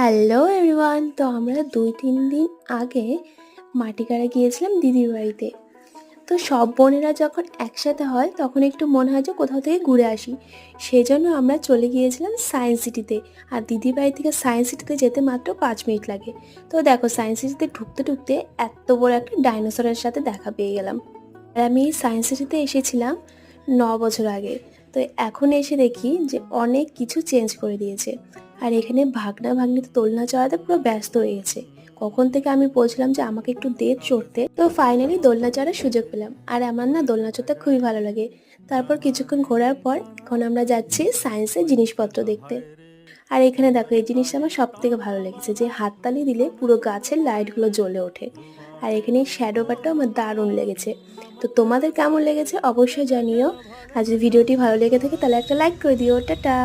Hello everyone. তো আমরা ২-৩ দিন আগে মাটিগাড়া গিয়েছিলাম দিদির বাড়িতে। তো সব বোনেরা যখন একসাথে হয় তখন একটু মনে হয় যে কোথাও থেকে ঘুরে আসি। সেজন্য আমরা চলে গিয়েছিলাম সায়েন্স সিটিতে। আর দিদির বাড়ি থেকে সায়েন্স সিটিতে যেতে মাত্র ৫ মিনিট লাগে। তো দেখো সায়েন্স সিটিতে ঢুকতে ঢুকতে এত বড় একটা ডাইনোসরের সাথে দেখা পেয়ে গেলাম। আর আমি এই সায়েন্স সিটিতে এসেছিলাম ৯ বছর আগে। তো এখন এসে দেখি যে অনেক কিছু চেঞ্জ করে দিয়েছে। আর এখানে ভাগনা ভাগ্নিতে দোলনা চড়াতে পুরো ব্যস্ত হয়ে গেছে। কখন থেকে আমি বলছিলাম যে আমাকে একটু দে চড়তে, তো ফাইনালি দোলনা চড়ার সুযোগ পেলাম। আর আমার না দোলনা চড়তে খুবই ভালো লাগে। তারপর কিছুক্ষণ ঘোরার পর এখন আমরা যাচ্ছি সায়েন্সের জিনিসপত্র দেখতে। আর এখানে দেখো এই জিনিসটা আমার সব থেকে ভালো লেগেছে যে হাততালি দিলে পুরো গাছের লাইটগুলো জ্বলে ওঠে। আর এখানে শ্যাডো পার্টটাও আমার দারুণ লেগেছে। তো তোমাদের কেমন লেগেছে অবশ্যই জানিও। আর যদি ভিডিওটি ভালো লেগে থাকে তাহলে একটা লাইক করে দিও। টাটা।